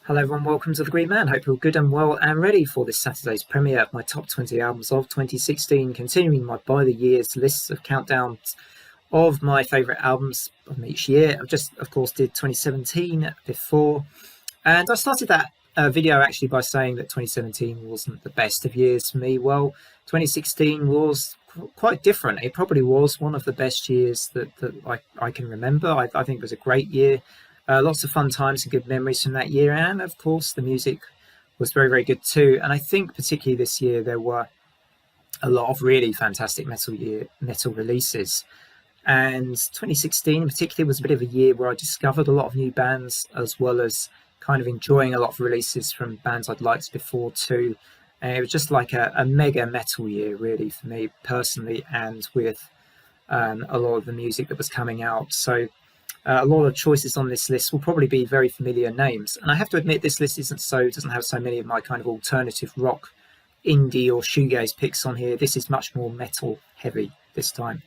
Hello everyone, welcome to The Green Man. Hope you're good and well and ready for this Saturday's premiere of my top 20 albums of 2016, continuing my by the years lists of countdowns of my favourite albums from each year. I just, of course, did 2017 before, and I started that video actually by saying that 2017 wasn't the best of years for me. Well, 2016 was quite different. It probably was one of the best years that I can remember. I think it was a great year. Lots of fun times and good memories from that year, and of course the music was very, very good too. And I think particularly this year there were a lot of really fantastic metal releases. And 2016 in particular was a bit of a year where I discovered a lot of new bands, as well as kind of enjoying a lot of releases from bands I'd liked before too. And it was just like a mega metal year really for me personally, and with a lot of the music that was coming out. So a lot of choices on this list will probably be very familiar names. And I have to admit, this list doesn't have so many of my kind of alternative rock, indie or shoegaze picks on here. This is much more metal heavy this time,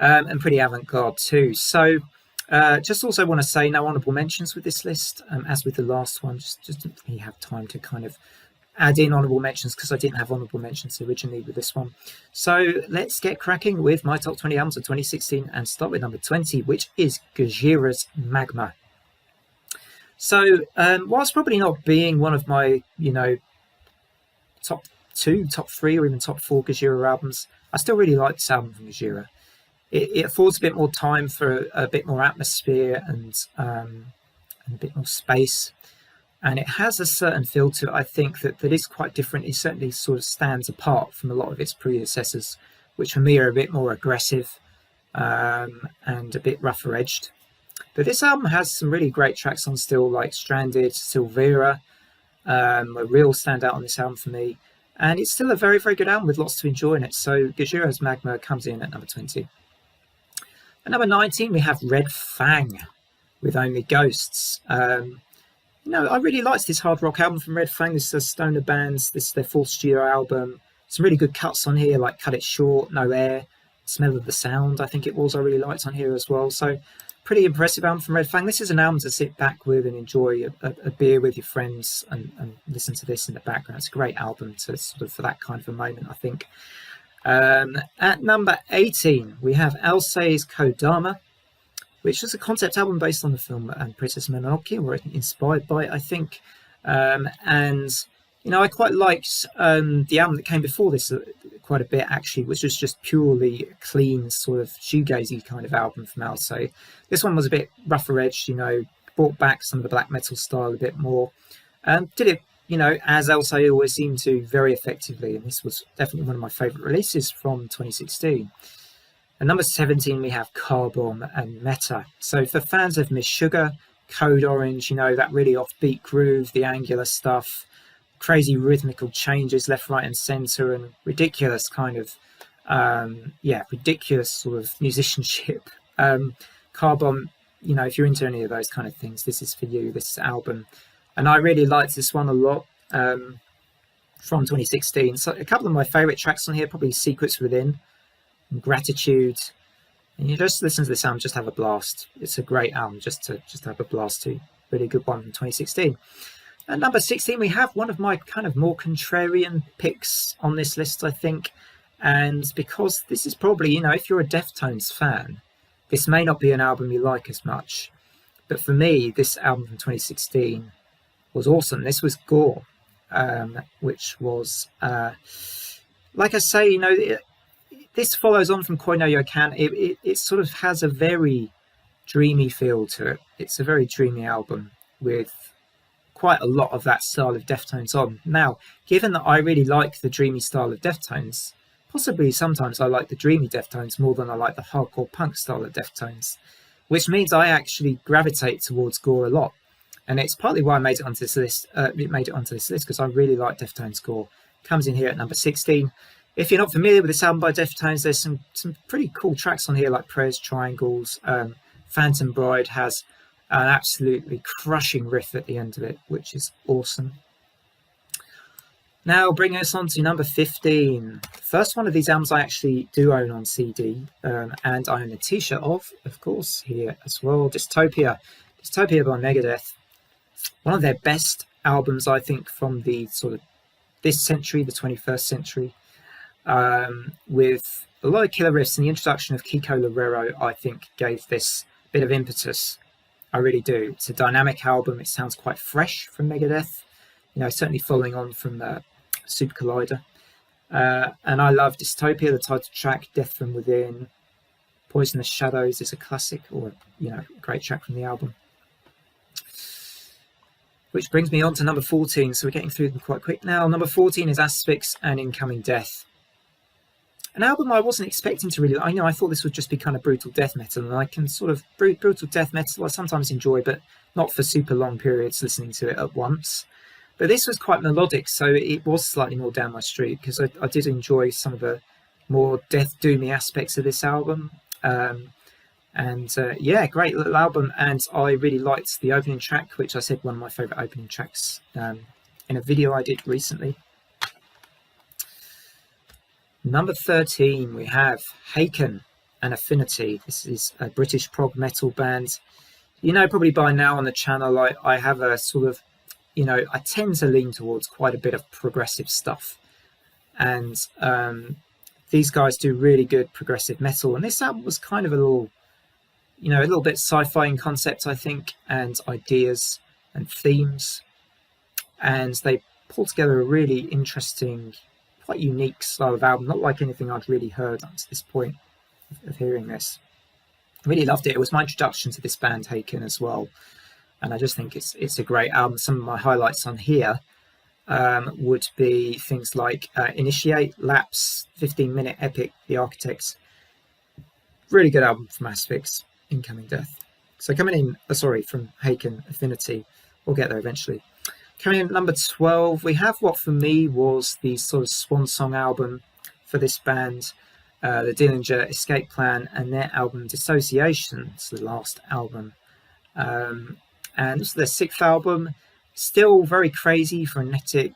and pretty avant-garde too. So just also want to say no honourable mentions with this list, as with the last one. Just didn't really have time to kind of add in honourable mentions because I didn't have honourable mentions originally with this one. So let's get cracking with my top 20 albums of 2016 and start with number 20, which is Gojira's Magma. So whilst probably not being one of my, top 2, top 3 or even top 4 Gajira albums, I still really like this album from Gajira. It affords a bit more time for a bit more atmosphere and a bit more space. And it has a certain feel to it, I think, that is quite different. It certainly sort of stands apart from a lot of its predecessors, which for me are a bit more aggressive and a bit rougher edged. But this album has some really great tracks on still, like Stranded, Silvera, a real standout on this album for me. And it's still a very, very good album with lots to enjoy in it. So Gojira's Magma comes in at number 20. At number 19, we have Red Fang with Only Ghosts. I really liked this hard rock album from Red Fang. This is stoner bands. This is their 4th studio album. Some really good cuts on here, like Cut It Short, No Air, Smell of the Sound, I think it was, I really liked on here as well. So pretty impressive album from Red Fang. This is an album to sit back with and enjoy a beer with your friends and listen to this in the background. It's a great album to sort of for that kind of a moment, I think. At number 18, we have Elsas Kodama, which was a concept album based on the film Princess Mononoke, or inspired by it, I think. I quite liked the album that came before this quite a bit, actually, which was just purely clean, sort of shoegazy kind of album from Alcest. This one was a bit rougher edged, brought back some of the black metal style a bit more. Did it, as Alcest always seemed to, very effectively. And this was definitely one of my favourite releases from 2016. At number 17, we have Carbon and Meta. So for fans of Meshuggah, Code Orange, that really offbeat groove, the angular stuff, crazy rhythmical changes left, right and centre, and ridiculous kind of, ridiculous sort of musicianship. Carbon, if you're into any of those kind of things, this is for you, this album. And I really liked this one a lot from 2016. So a couple of my favourite tracks on here, probably Secrets Within, Gratitude, and you just listen to this album, just have a blast. It's a great album just to have a blast to. Really good one from 2016. At number 16, we have one of my kind of more contrarian picks on this list, I think. And because this is probably, if you're a Deftones fan, this may not be an album you like as much. But for me, this album from 2016 was awesome. This was Gore, which was, like I say, this follows on from Koi no Yokan. It sort of has a very dreamy feel to it. It's a very dreamy album with quite a lot of that style of Deftones on. Now, given that I really like the dreamy style of Deftones, possibly sometimes I like the dreamy Deftones more than I like the hardcore punk style of Deftones, which means I actually gravitate towards Gore a lot. And it's partly why I made it onto this list. Because I really like Deftones Gore. Comes in here at number 16. If you're not familiar with this album by Deftones, there's some pretty cool tracks on here, like Prayers Triangles. Phantom Bride has an absolutely crushing riff at the end of it, which is awesome. Now, bringing us on to number 15. The first one of these albums I actually do own on CD, and I own a t-shirt of course, here as well. Dystopia by Megadeth. one of their best albums, I think, from the sort of this century, the 21st century, with a lot of killer riffs, and the introduction of Kiko Loureiro, I think, gave this bit of impetus. I really do. It's a dynamic album. It sounds quite fresh from Megadeth, certainly following on from Super Collider. And I love Dystopia, the title track, Death from Within. Poisonous Shadows is a classic, or a great track from the album. Which brings me on to number 14, so we're getting through them quite quick now. Number 14 is Asphyx and Incoming Death. An album I wasn't expecting to really... I thought this would just be kind of brutal death metal, and I can sort of... Brutal death metal I sometimes enjoy, but not for super long periods listening to it at once. But this was quite melodic, so it was slightly more down my street, because I did enjoy some of the more death doomy aspects of this album. Great little album, and I really liked the opening track, which I said one of my favourite opening tracks in a video I did recently. Number 13, we have Haken Affinity. This is a British prog metal band. Probably by now on the channel, I have a sort of, I tend to lean towards quite a bit of progressive stuff. And these guys do really good progressive metal. And this album was kind of a little bit sci-fi in concept, I think, and ideas and themes. And they pulled together a really interesting, quite unique style of album, not like anything I'd really heard up to this point of hearing this. Really loved it. It was my introduction to this band, Haken, as well. And I just think it's a great album. Some of my highlights on here would be things like Initiate, Lapse, 15-Minute Epic, The Architects. Really good album from Asphyx, Incoming Death. So coming in, from Haken Affinity. We'll get there eventually. Coming in at number 12, we have what for me was the sort of swan song album for this band, the Dillinger Escape Plan, and their album Dissociation. It's the last album. And this is their 6th album. Still very crazy, frenetic,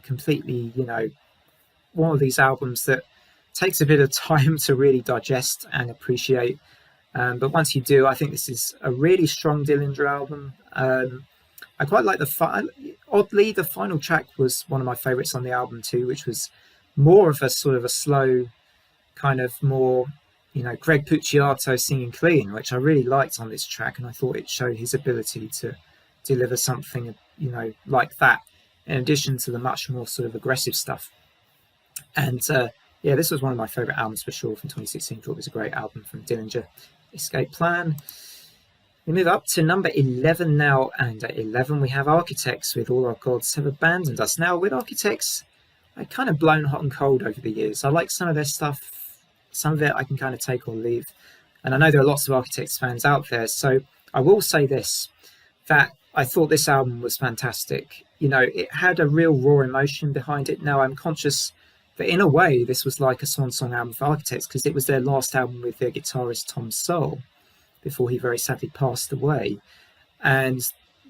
completely, one of these albums that takes a bit of time to really digest and appreciate. But once you do, I think this is a really strong Dillinger album. I quite like oddly, the final track was one of my favourites on the album too, which was more of a sort of a slow, kind of more, Greg Puciato singing clean, which I really liked on this track, and I thought it showed his ability to deliver something, like that, in addition to the much more sort of aggressive stuff. And this was one of my favourite albums for sure from 2016. I thought it was a great album from Dillinger Escape Plan. We move up to number 11 now, and at 11 we have Architects with All Our Gods Have Abandoned Us. Now, with Architects, I've kind of blown hot and cold over the years. I like some of their stuff, some of it I can kind of take or leave, and I know there are lots of Architects fans out there, so I will say this, that I thought this album was fantastic. It had a real raw emotion behind it. Now, I'm conscious that in a way this was like a swan song album for Architects, because it was their last album with their guitarist Tom Soul, before he very sadly passed away. And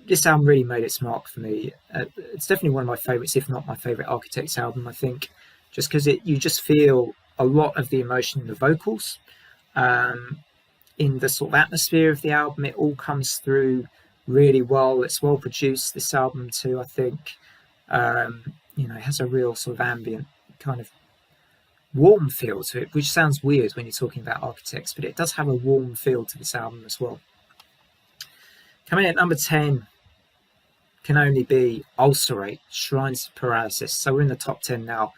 this album really made its mark for me. It's definitely one of my favourites, if not my favourite Architects album, I think, just because you just feel a lot of the emotion in the vocals, in the sort of atmosphere of the album. It all comes through really well. It's well produced, this album too, I think. It has a real sort of ambient kind of warm feel to it, which sounds weird when you're talking about Architects, but it does have a warm feel to this album as well. Coming in at number 10 can only be Ulcerate, Shrines of Paralysis. So we're in the top 10 now.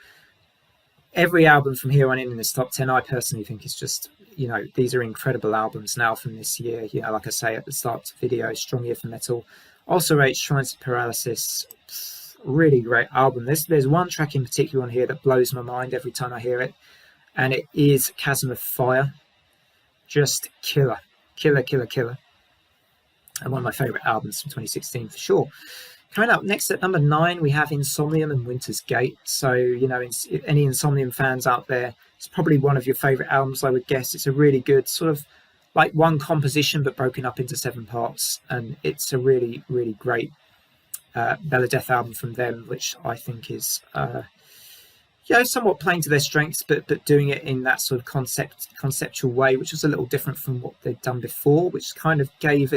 Every album from here on in this top 10, I personally think is just, these are incredible albums now from this year. Like I say at the start of the video, strong year for metal. Ulcerate, Shrines of Paralysis, really great album. There's one track in particular on here that blows my mind every time I hear it, and it is Chasm of Fire. Just killer, and one of my favourite albums from 2016 for sure. Coming up next at number 9, we have Insomnium and Winter's Gate. So, any Insomnium fans out there, it's probably one of your favourite albums, I would guess. It's a really good sort of like one composition but broken up into 7 parts, and it's a really, really great Megadeth album from them, which I think is somewhat playing to their strengths, but doing it in that sort of conceptual way, which was a little different from what they'd done before, which kind of gave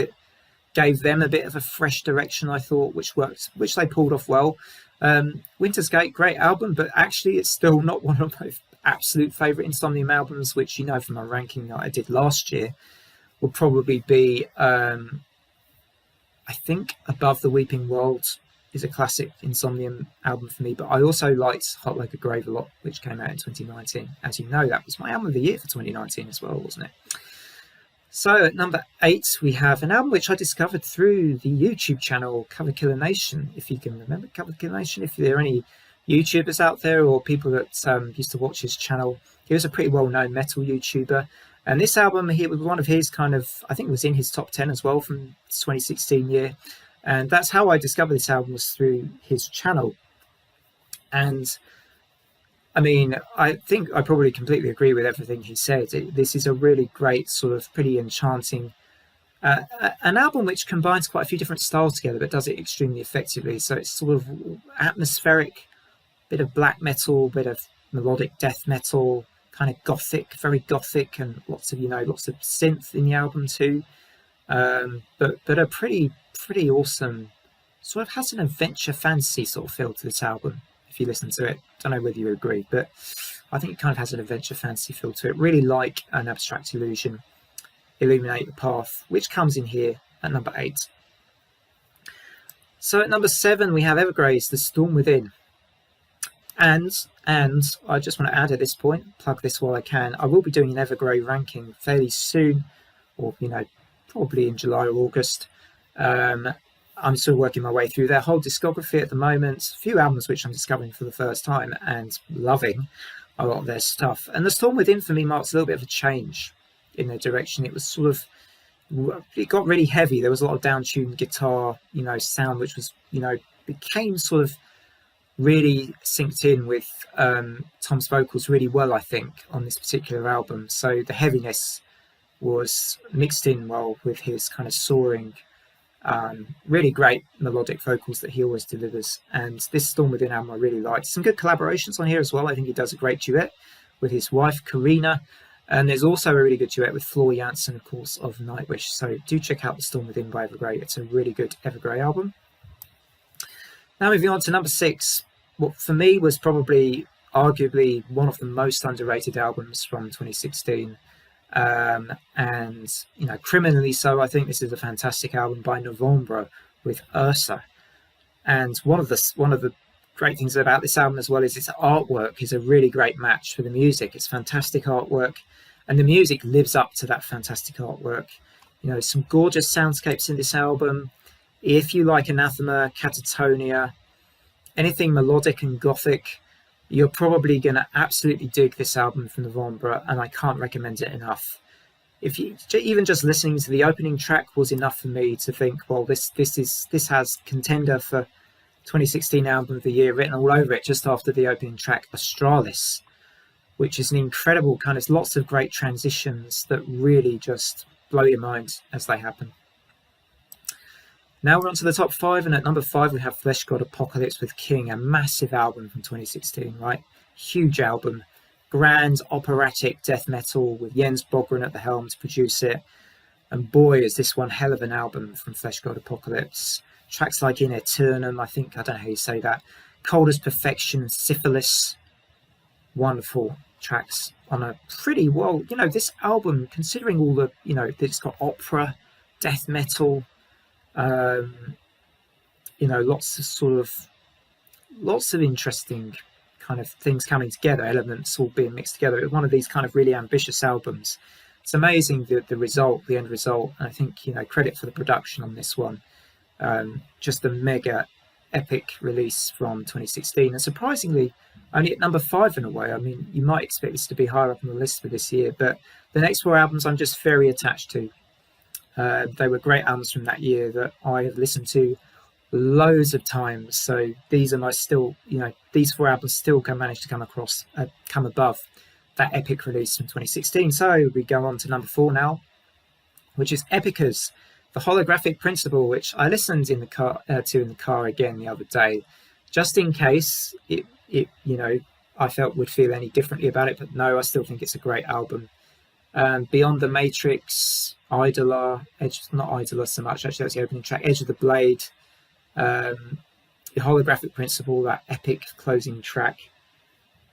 gave them a bit of a fresh direction, I thought, which they pulled off well. Winter's Gate, great album, but actually it's still not one of my absolute favourite Insomnium albums, which, you know, from my ranking that I did last year, will probably be, I think, Above the Weeping World is a classic Insomnium album for me, but I also liked Hot Like a Grave a lot, which came out in 2019. As you know, that was my album of the year for 2019 as well, wasn't it? So at number 8, we have an album which I discovered through the YouTube channel Cover Killer Nation. If you can remember Cover Killer Nation, if there are any YouTubers out there or people that used to watch his channel, he was a pretty well-known metal YouTuber. And this album here was one of his kind of, I think it was in his top 10 as well from 2016 year. And that's how I discovered this album, was through his channel. And I mean, I think I probably completely agree with everything he said. This is a really great, sort of pretty enchanting, an album which combines quite a few different styles together, but does it extremely effectively. So it's sort of atmospheric, bit of black metal, bit of melodic death metal, kind of gothic, very gothic, and lots of synth in the album too. But a pretty awesome, sort of has an adventure fantasy sort of feel to this album. If you listen to it, don't know whether you agree, but I think it kind of has an adventure fantasy feel to it. Really like an Abstract Illusion, Illuminate the Path, which comes in here at number 8. So at number 7, we have Evergrey's The Storm Within. And I just want to add at this point, plug this while I can, I will be doing an Evergrey ranking fairly soon, or, you know, probably in July or August. I'm still working my way through their whole discography at the moment. A few albums which I'm discovering for the first time and loving a lot of their stuff. And The Storm Within for me marks a little bit of a change in their direction. It was sort of, it got really heavy. There was a lot of down-tuned guitar, you know, sound, which was, you know, became sort of really synced in with Tom's vocals really well, I think, on this particular album. So the heaviness was mixed in well with his kind of soaring, really great melodic vocals that he always delivers. And this Storm Within album I really liked. Some good collaborations on here as well. I think he does a great duet with his wife Karina, and there's also a really good duet with Floor Jansen, of course, of Nightwish. So do check out The Storm Within by Evergrey. It's a really good Evergrey album. Now moving on to number 6, what for me was probably arguably one of the most underrated albums from 2016. And, you know, criminally so. I think this is a fantastic album by Novembre with Ursa. And one of the great things about this album as well is its artwork is a really great match for the music. It's fantastic artwork, and the music lives up to that fantastic artwork. You know, some gorgeous soundscapes in this album. If you like Anathema, Catatonia, anything melodic and gothic, you're probably going to absolutely dig this album from Novembre, and I can't recommend it enough. If you even just listening to the opening track was enough for me to think, well, this has contender for 2016 album of the year written all over it just after the opening track, Astralis, which is an incredible kind of lots of great transitions that really just blow your mind as they happen. Now we're on to the top 5, and at number 5 we have Fleshgod Apocalypse with King, a massive album from 2016, right? Huge album, grand operatic death metal with Jens Bogren at the helm to produce it. And boy, is this one hell of an album from Fleshgod Apocalypse. Tracks like In Eternum, I don't know how you say that, Cold as Perfection, Syphilis, wonderful tracks on a pretty well, you know, this album, considering all the, you know, it's got opera, death metal, you know, lots of interesting kind of things coming together, elements all being mixed together. It's one of these kind of really ambitious albums. It's amazing the end result. And I think, you know, credit for the production on this one. Just a mega epic release from 2016, and surprisingly only at number 5 in a way. I mean, you might expect this to be higher up on the list for this year, but the next 4 albums I'm just very attached to. They were great albums from that year that I have listened to loads of times. So these are these 4 albums still can manage to come above that epic release from 2016. So we go on to number 4 now, which is Epica's The Holographic Principle, which I listened in the car again the other day, just in case it I felt would feel any differently about it. But no, I still think it's a great album. Beyond the Matrix, Idola, not Idola so much, actually that's the opening track, Edge of the Blade, the Holographic Principle, that epic closing track.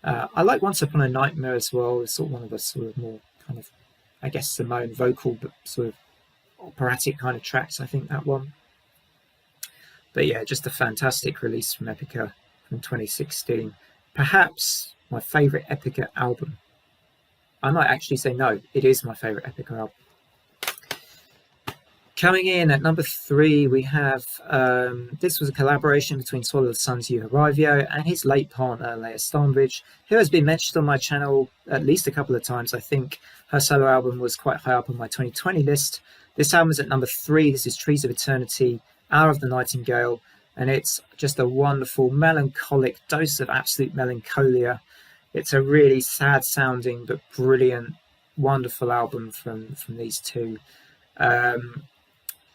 I like Once Upon a Nightmare as well. It's sort of one of the sort of more kind of, I guess, Simone vocal, but sort of operatic kind of tracks, I think, that one. But yeah, just a fantastic release from Epica from 2016. Perhaps my favourite Epica album. I might actually say no, it is my favourite Epica album. Coming in at number 3, we have, this was a collaboration between Swallow the Sun's Yu Horavio and his late partner, Leah Stonebridge, who has been mentioned on my channel at least a couple of times. I think her solo album was quite high up on my 2020 list. This album is at number 3. This is Trees of Eternity, Hour of the Nightingale, and it's just a wonderful, melancholic dose of absolute melancholia. It's a really sad-sounding but brilliant, wonderful album from these two.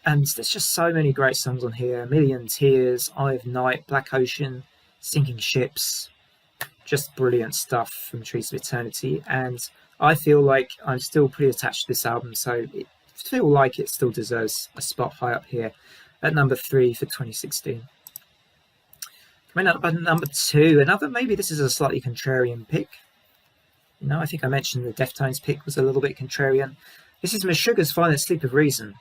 And there's just so many great songs on here. A Million Tears, Eye of Night, Black Ocean, Sinking Ships. Just brilliant stuff from Trees of Eternity. And I feel like I'm still pretty attached to this album, so I feel like it still deserves a spot high up here at number 3 for 2016. Coming up at number 2, maybe this is a slightly contrarian pick. You know, I think I mentioned the Deftones pick was a little bit contrarian. This is Meshuggah's Violent Sleep of Reason,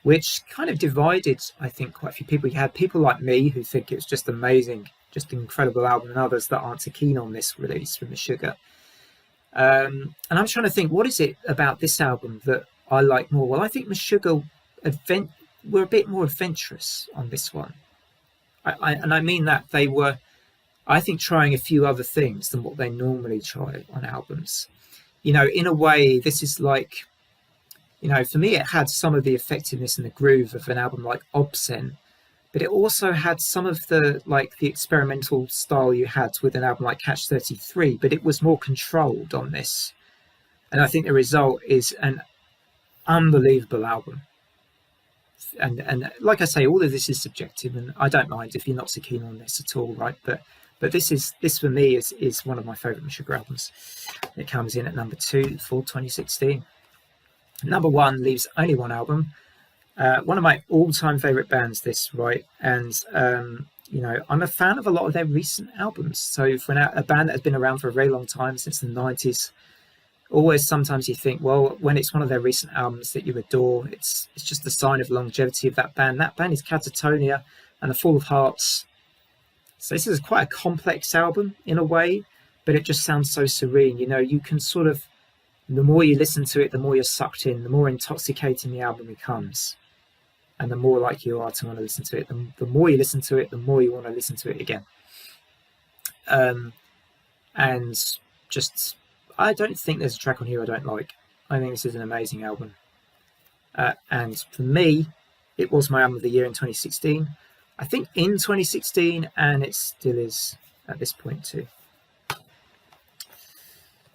which kind of divided, I think, quite a few people. You had people like me who think it's just amazing, just an incredible album, and others that aren't so keen on this release from Meshuggah. And I'm trying to think, what is it about this album that I like more? Well, I think Meshuggah were a bit more adventurous on this one. I mean that they were, I think, trying a few other things than what they normally try on albums. You know, in a way, this is like, you know, for me, it had some of the effectiveness and the groove of an album like Obscene, but it also had some of the, like, the experimental style you had with an album like Catch 33, but it was more controlled on this. And I think the result is an unbelievable album. And like I say, all of this is subjective, and I don't mind if you're not so keen on this at all, right? But this for me is one of my favourite Meshuggah albums. It comes in at number 2 for 2016. Number 1 leaves only one album. One of my all-time favourite bands, this, right? And you know, I'm a fan of a lot of their recent albums. So for a band that has been around for a very long time, since the 90s, always sometimes you think, well, when it's one of their recent albums that you adore, it's just a sign of longevity of that band. That band is Catatonia and The Fall of Hearts. So this is quite a complex album in a way, but it just sounds so serene. You know, you can sort of, the more you listen to it, the more you're sucked in, the more intoxicating the album becomes, and the more like you are to want to listen to it. The more you listen to it, the more you want to listen to it again. And just, I don't think there's a track on here I don't like. I think this is an amazing album. And for me, it was my album of the year in 2016. I think in 2016, and it still is at this point too.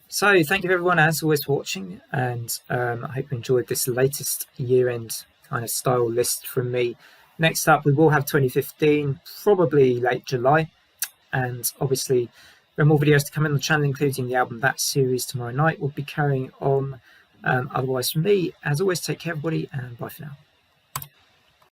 So thank you everyone, as always, for watching, and I hope you enjoyed this latest year-end kind of style list from me. Next up, we will have 2015, probably late July, and obviously there are more videos to come in on the channel, including the album That series tomorrow night. We'll be carrying on. Otherwise, from me, as always, take care, everybody, and bye for now.